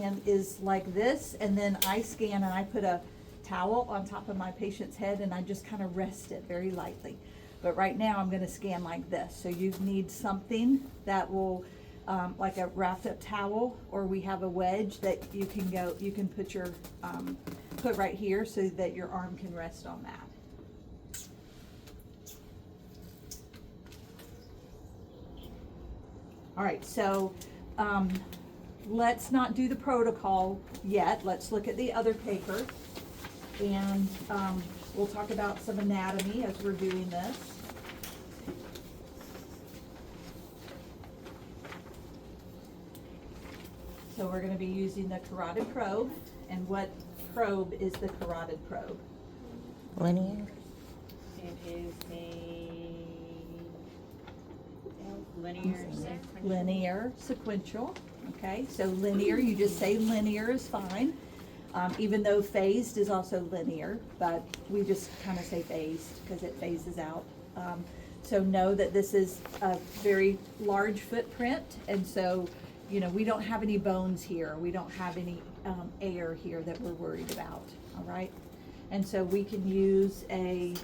And is like this, and then I scan and I put a towel on top of my patient's head and I just kind of rest it very lightly. But right now I'm gonna scan like this. So you need something that will, like a wrapped up towel, or we have a wedge that you can put your, put right here so that your arm can rest on that. All right, so, let's not do the protocol yet. Let's look at the other paper, and we'll talk about some anatomy as we're doing this. So we're going to be using the carotid probe. And what probe is the carotid probe? Linear. It is a linear sequential. Linear sequential. Okay, so linear, you just say linear is fine. Even though phased is also linear, but we just kind of say phased because it phases out. So know that this is a very large footprint, and so, you know, we don't have any bones here. We don't have any air here that we're worried about, all right? And so we can use a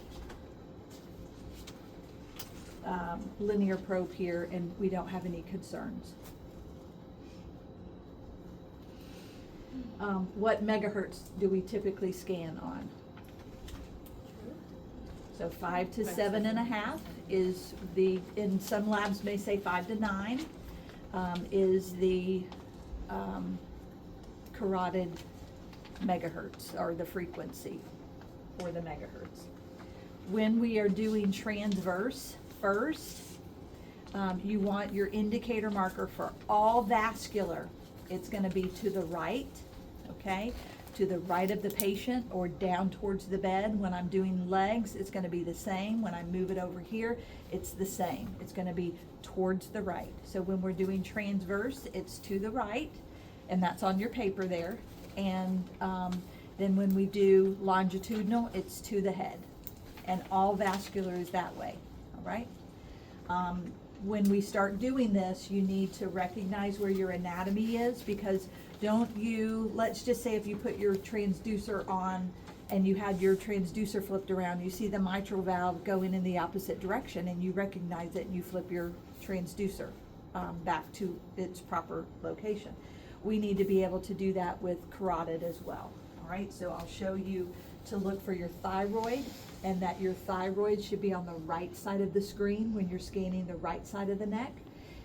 linear probe here, and we don't have any concerns. What megahertz do we typically scan on? So 5 to 7.5 is the, in some labs may say 5 to 9, is the carotid megahertz, or the frequency for the megahertz. When we are doing transverse first, you want your indicator marker for all vascular. It's gonna be to the right, okay? To the right of the patient or down towards the bed. When I'm doing legs, it's gonna be the same. When I move it over here, it's the same. It's gonna be towards the right. So when we're doing transverse, it's to the right, and that's on your paper there. And then when we do longitudinal, it's to the head. And all vascular is that way, all right? When we start doing this, you need to recognize where your anatomy is, because let's just say if you put your transducer on and you had your transducer flipped around, you see the mitral valve going in the opposite direction, and you recognize it and you flip your transducer back to its proper location. We need to be able to do that with carotid as well, all right? So I'll show you to look for your thyroid, and that your thyroid should be on the right side of the screen when you're scanning the right side of the neck,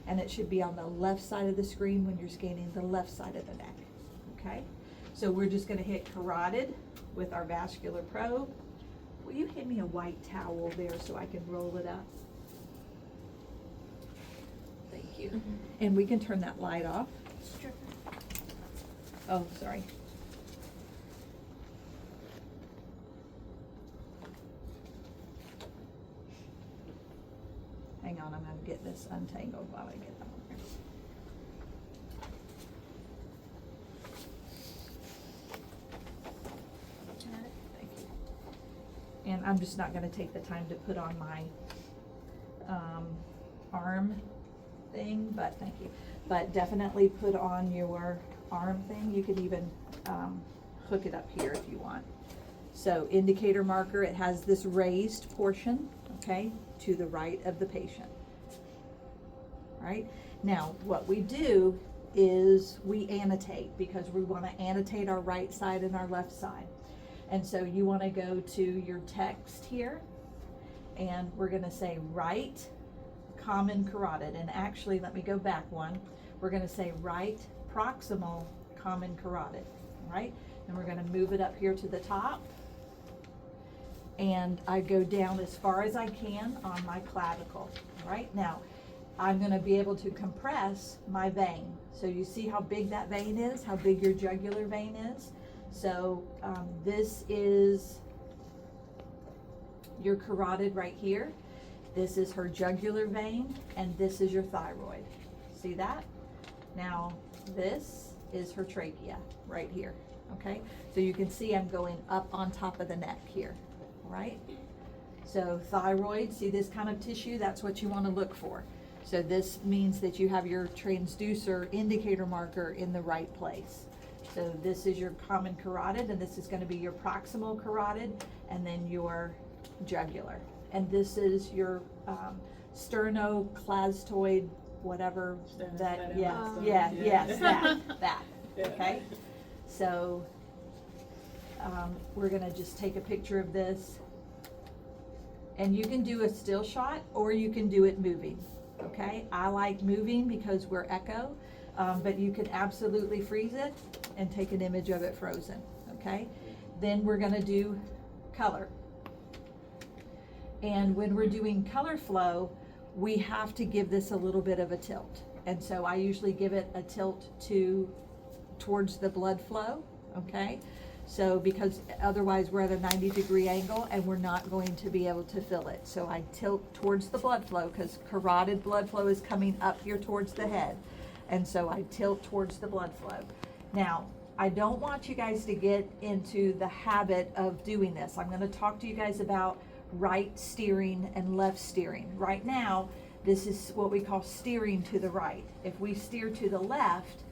and it should be on the left side of the screen when you're scanning the left side of the neck, okay? So we're just gonna hit carotid with our vascular probe. Will you hand me a white towel there so I can roll it up? Thank you. And we can turn that light off. Sure. Oh, sorry. Hang on, I'm gonna get this untangled while I get that on here. Thank you. And I'm just not gonna take the time to put on my arm thing, but thank you. But definitely put on your arm thing. You could even hook it up here if you want. So indicator marker, it has this raised portion, okay, to the right of the patient. All right, now what we do is we annotate, because we want to annotate our right side and our left side. And so you want to go to your text here, and we're going to say right common carotid. And actually, let me go back one. We're going to say right proximal common carotid, all right? And we're going to move it up here to the top. And I go down as far as I can on my clavicle, right? Now, I'm gonna be able to compress my vein. So you see how big that vein is, how big your jugular vein is? So this is your carotid right here. This is her jugular vein, and this is your thyroid. See that? Now, this is her trachea right here, okay? So you can see I'm going up on top of the neck here. Right? So thyroid, see this kind of tissue? That's what you want to look for. So this means that you have your transducer indicator marker in the right place. So this is your common carotid, and this is gonna be your proximal carotid, and then your jugular. And this is your sternocleidomastoid, whatever that, yes, that, okay? So, we're gonna just take a picture of this. And you can do a still shot, or you can do it moving, okay? I like moving because we're echo, but you can absolutely freeze it and take an image of it frozen, okay? Then we're gonna do color. And when we're doing color flow, we have to give this a little bit of a tilt. And so I usually give it a tilt towards the blood flow, okay? So, because otherwise we're at a 90-degree angle and we're not going to be able to fill it. So I tilt towards the blood flow, because carotid blood flow is coming up here towards the head. And so I tilt towards the blood flow. Now, I don't want you guys to get into the habit of doing this. I'm gonna talk to you guys about right steering and left steering. Right now, this is what we call steering to the right. If we steer to the left,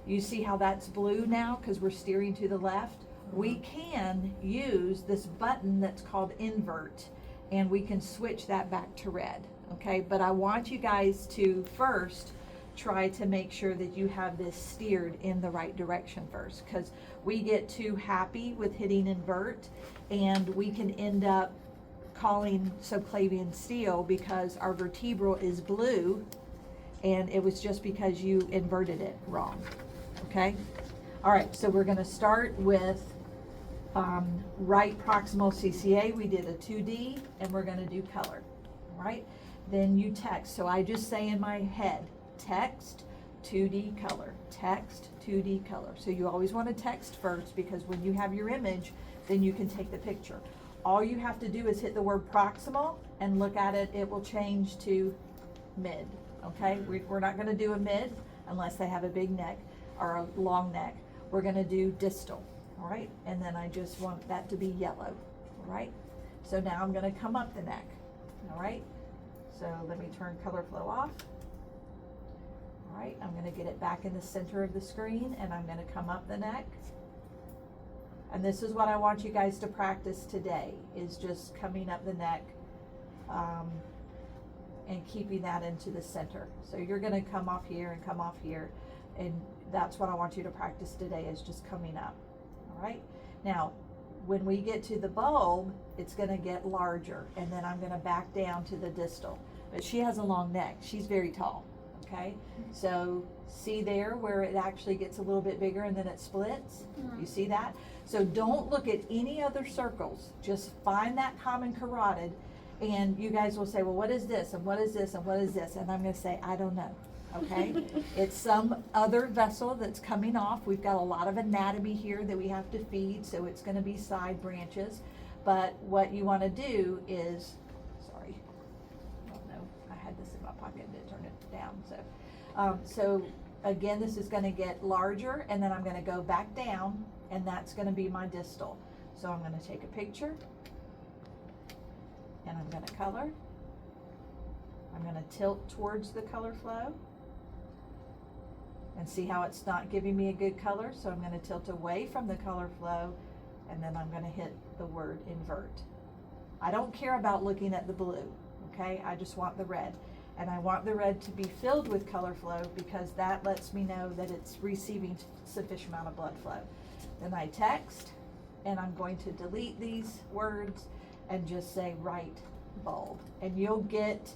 you see how that's blue now because we're steering to the left? We can use this button that's called invert, and we can switch that back to red, okay? But I want you guys to first try to make sure that you have this steered in the right direction first, because we get too happy with hitting invert and we can end up calling subclavian steel because our vertebral is blue and it was just because you inverted it wrong, okay? All right, so we're gonna start with right proximal CCA. We did a 2D, and we're gonna do color, all right? Then you text. So I just say in my head, text, 2D color, text, 2D color. So you always wanna text first, because when you have your image, then you can take the picture. All you have to do is hit the word proximal and look at it. It will change to mid, okay? We're not gonna do a mid unless they have a big neck or a long neck. We're gonna do distal, all right? And then I just want that to be yellow, all right? So now I'm gonna come up the neck, all right? So let me turn color flow off. All right, I'm gonna get it back in the center of the screen, and I'm gonna come up the neck. And this is what I want you guys to practice today, is just coming up the neck and keeping that into the center. So you're gonna come off here and come off here, and that's what I want you to practice today, is just coming up, all right? Now, when we get to the bulb, it's gonna get larger, and then I'm gonna back down to the distal. But she has a long neck, she's very tall, okay? So see there where it actually gets a little bit bigger and then it splits? You see that? So don't look at any other circles, just find that common carotid, and you guys will say, well, what is this, and what is this, and what is this? And I'm gonna say, I don't know, okay? It's some other vessel that's coming off. We've got a lot of anatomy here that we have to feed, so it's gonna be side branches. But what you wanna do is, sorry, I don't know, I had this in my pocket and didn't turn it down, so again, this is gonna get larger, and then I'm gonna go back down, and that's gonna be my distal. So I'm gonna take a picture, and I'm gonna color. I'm gonna tilt towards the color flow, and see how it's not giving me a good color, so I'm gonna tilt away from the color flow, and then I'm gonna hit the word invert. I don't care about looking at the blue, okay? I just want the red. And I want the red to be filled with color flow, because that lets me know that it's receiving sufficient amount of blood flow. Then I text, and I'm going to delete these words and just say right bulb. And you'll get,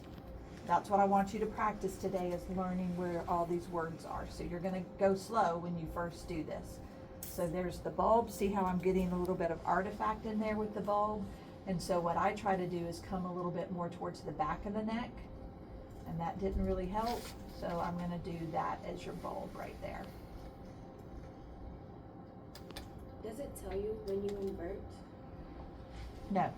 that's what I want you to practice today, is learning where all these words are. So you're gonna go slow when you first do this. So there's the bulb. See how I'm getting a little bit of artifact in there with the bulb? And so what I try to do is come a little bit more towards the back of the neck, and that didn't really help. So I'm gonna do that as your bulb right there. Does it tell you when you invert? No.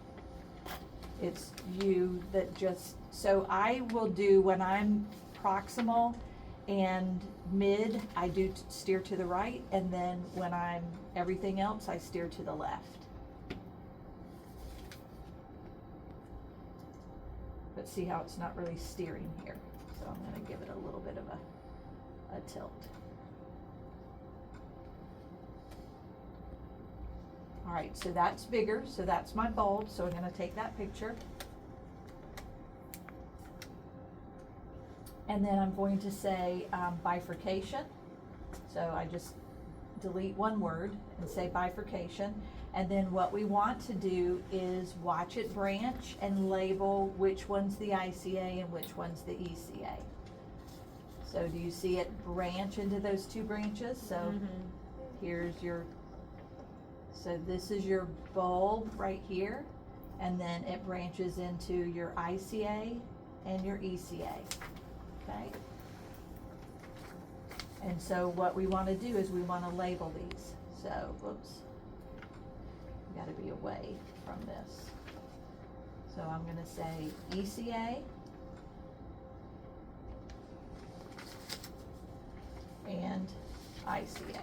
It's you that just, so I will do, when I'm proximal and mid, I do steer to the right, and then when I'm everything else, I steer to the left. But see how it's not really steering here. So I'm gonna give it a little bit of a tilt. All right, so that's bigger, so that's my bulb, so I'm gonna take that picture. And then I'm going to say bifurcation. So I just delete one word and say bifurcation. And then what we want to do is watch it branch and label which one's the ICA and which one's the ECA. So do you see it branch into those two branches? So here's your, so this is your bulb right here, and then it branches into your ICA and your ECA, okay? And so what we wanna do is we wanna label these. So, whoops, we gotta be away from this. So I'm gonna say ECA and ICA.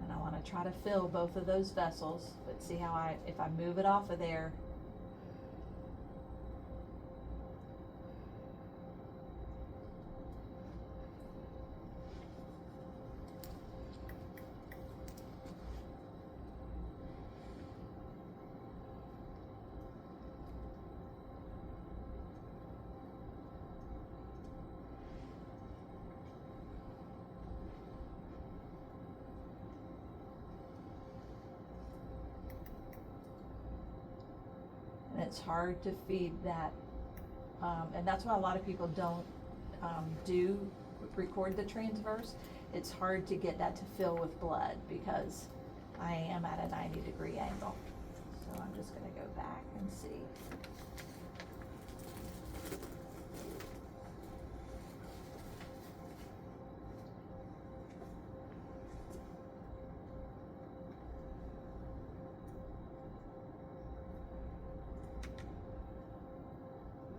And I want to try to fill both of those vessels, but see how if I move it off of there, and it's hard to feed that, and that's why a lot of people don't do record the transverse. It's hard to get that to fill with blood because I am at a 90-degree angle. So I'm just gonna go back and see.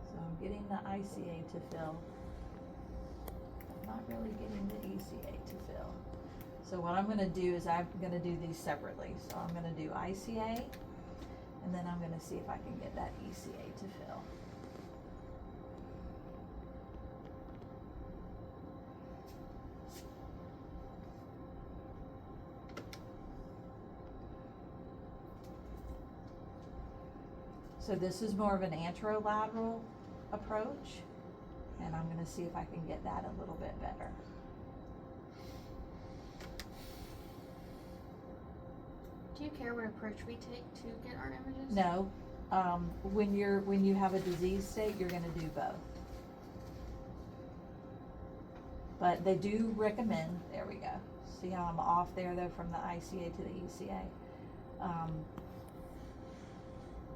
So I'm getting the ICA to fill. I'm not really getting the ECA to fill. So what I'm gonna do is I'm gonna do these separately. So I'm gonna do ICA, and then I'm gonna see if I can get that ECA to fill. So this is more of an anterolateral approach, and I'm gonna see if I can get that a little bit better. Do you care what approach we take to get our images? No, when you have a disease state, you're gonna do both. But they do recommend, there we go. See how I'm off there though from the ICA to the ECA?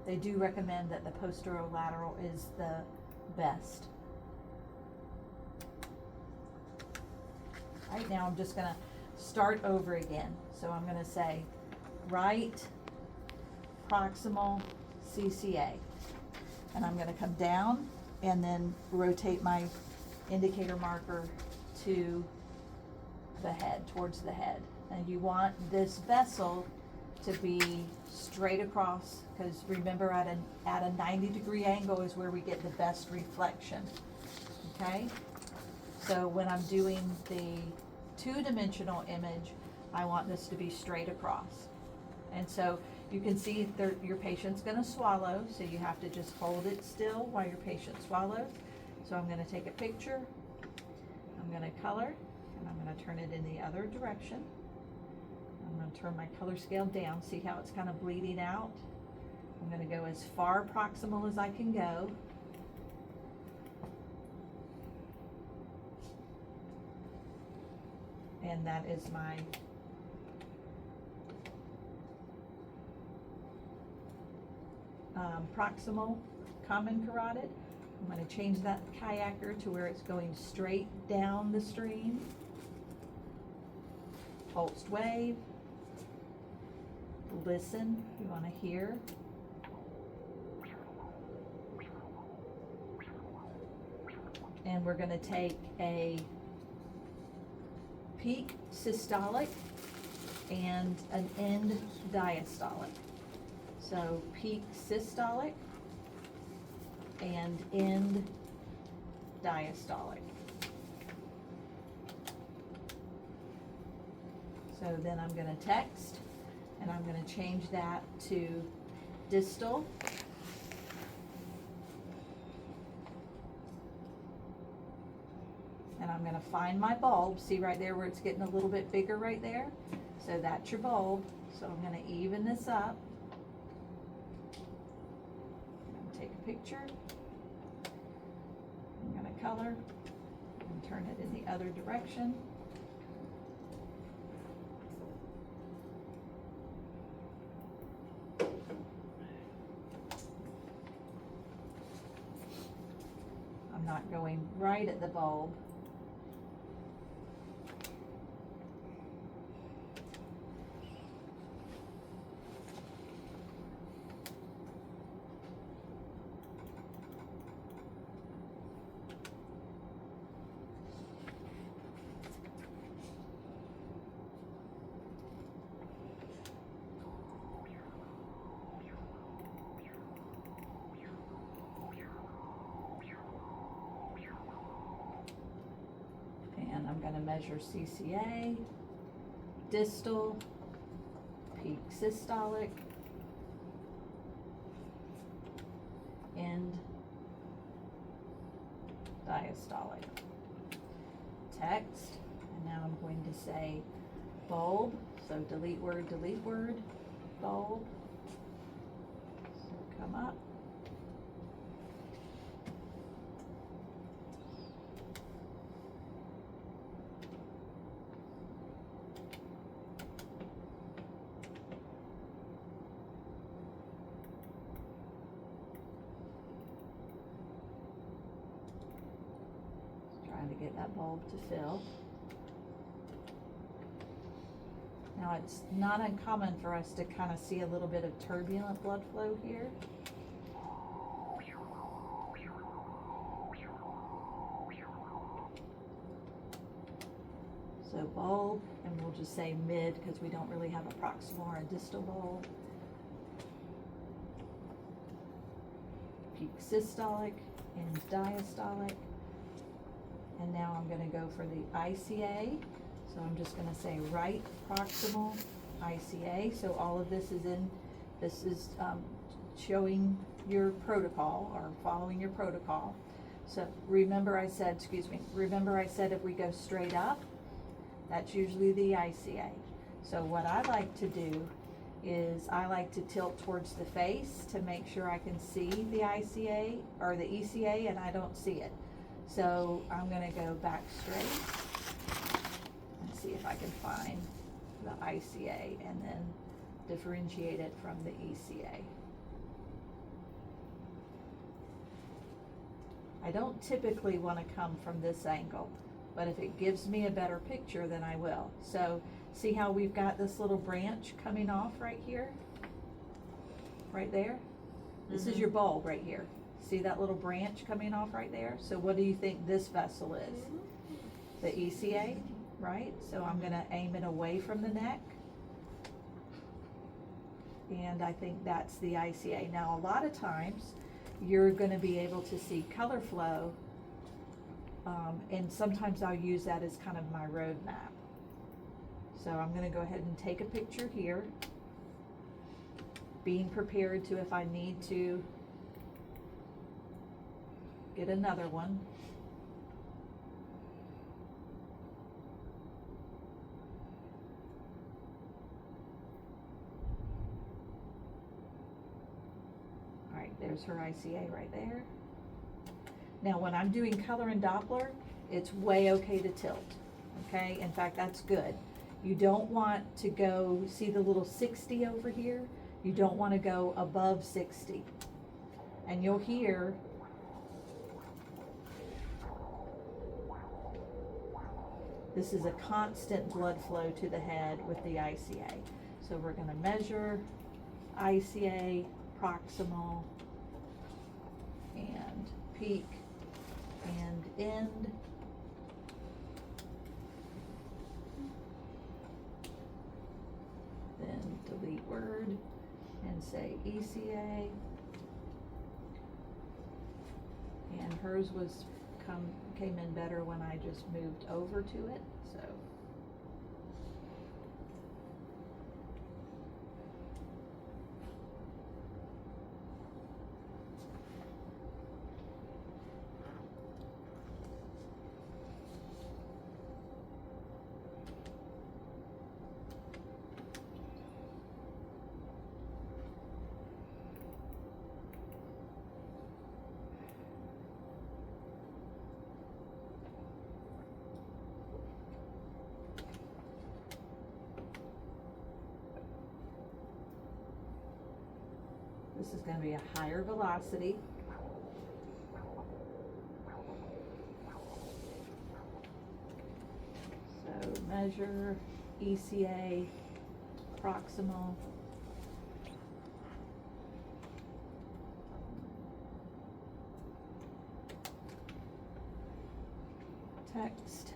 They do recommend that the posterolateral is the best. Right now I'm just gonna start over again. So I'm gonna say right proximal CCA. And I'm gonna come down and then rotate my indicator marker to the head, towards the head. And you want this vessel to be straight across, because remember at a 90-degree angle is where we get the best reflection, okay? So when I'm doing the two-dimensional image, I want this to be straight across. And so you can see your patient's gonna swallow, so you have to just hold it still while your patient swallows. So I'm gonna take a picture, I'm gonna color, and I'm gonna turn it in the other direction. I'm gonna turn my color scale down, see how it's kind of bleeding out. I'm gonna go as far proximal as I can go. And that is my proximal common carotid. I'm going to change that kayaker to where it's going straight down the stream. Pulsed wave. Listen, you want to hear. And we're going to take a peak systolic and an end diastolic. So peak systolic and end diastolic. So then I'm gonna text, and I'm gonna change that to distal. And I'm gonna find my bulb, see right there where it's getting a little bit bigger right there? So that's your bulb, so I'm gonna even this up. I'm gonna take a picture. I'm gonna color and turn it in the other direction. I'm not going right at the bulb. And I'm gonna measure CCA, distal, peak systolic, end diastolic. Text, and now I'm going to say bulb, so delete word, bulb. So come up. Trying to get that bulb to fill. Now it's not uncommon for us to kind of see a little bit of turbulent blood flow here. So bulb, and we'll just say mid because we don't really have a proximal or a distal bulb. Peak systolic and diastolic. And now I'm gonna go for the ICA. So I'm just gonna say right proximal ICA. So all of this is showing your protocol or following your protocol. So remember I said if we go straight up, that's usually the ICA. So what I like to do is I like to tilt towards the face to make sure I can see the ICA or the ECA, and I don't see it. So I'm gonna go back straight and see if I can find the ICA and then differentiate it from the ECA. I don't typically want to come from this angle, but if it gives me a better picture, then I will. So see how we've got this little branch coming off right here? Right there? This is your bulb right here. See that little branch coming off right there? So what do you think this vessel is? The ECA, right? So I'm gonna aim it away from the neck. And I think that's the ICA. Now a lot of times, you're gonna be able to see color flow, and sometimes I'll use that as kind of my roadmap. So I'm gonna go ahead and take a picture here, being prepared to, if I need to, get another one. All right, there's her ICA right there. Now when I'm doing color and Doppler, it's way okay to tilt, okay? In fact, that's good. You don't want to go, see the little 60 over here? You don't want to go above 60. And you'll hear this is a constant blood flow to the head with the ICA. So we're going to measure ICA, proximal, and peak, and end. Then delete word and say ECA. And hers came in better when I just moved over to it, so. This is gonna be a higher velocity. So measure ECA, proximal. Text.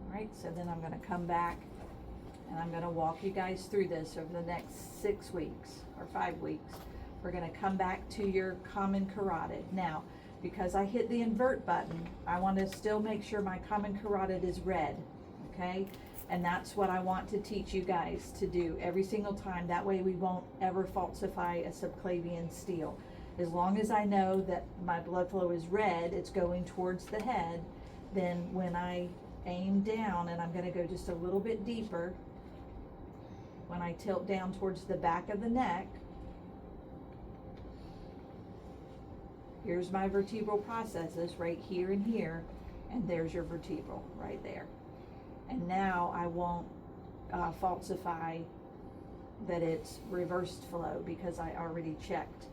Alright, so then I'm gonna come back and I'm gonna walk you guys through this over the next 6 weeks or 5 weeks. We're gonna come back to your common carotid. Now, because I hit the invert button, I wanna still make sure my common carotid is red, okay? And that's what I want to teach you guys to do every single time. That way we won't ever falsify a subclavian steal. As long as I know that my blood flow is red, it's going towards the head, then when I aim down, and I'm gonna go just a little bit deeper, when I tilt down towards the back of the neck, here's my vertebral processes right here and here, and there's your vertebral right there. And now I won't falsify that it's reversed flow because I already checked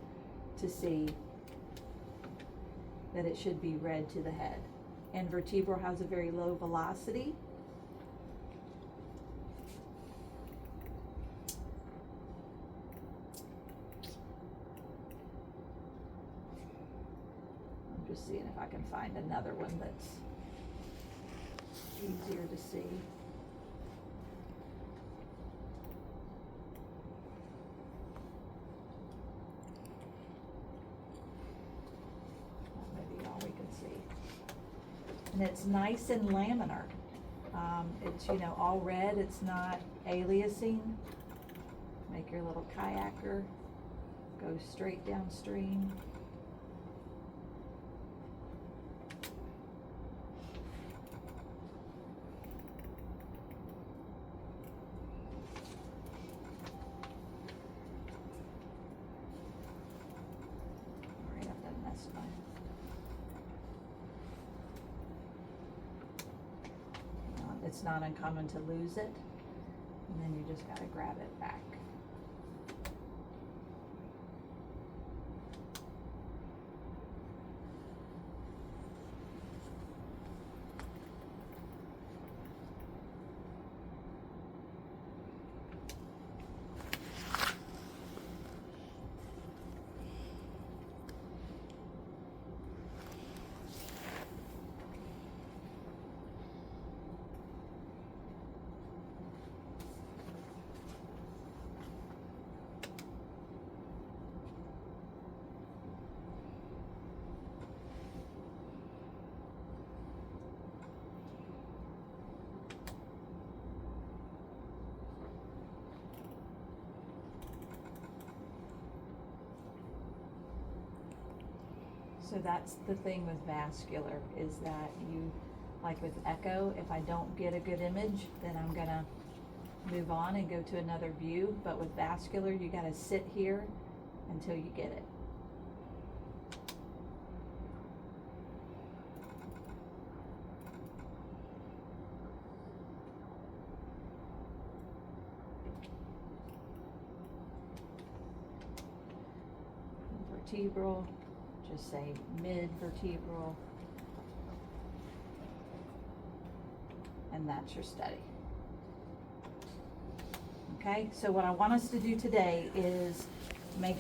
to see that it should be red to the head. And vertebral has a very low velocity. I'm just seeing if I can find another one that's easier to see. Maybe all we can see. And it's nice and laminar. It's, you know, all red, it's not aliasing. Make your little kayaker go straight downstream. Alright, I've done messed mine. It's not uncommon to lose it, and then you just gotta grab it back. So that's the thing with vascular, is that you, like with echo, if I don't get a good image, then I'm gonna move on and go to another view. But with vascular, you gotta sit here until you get it. Vertebral. Just say mid-vertebral, and that's your study. Okay, so what I want us to do today is make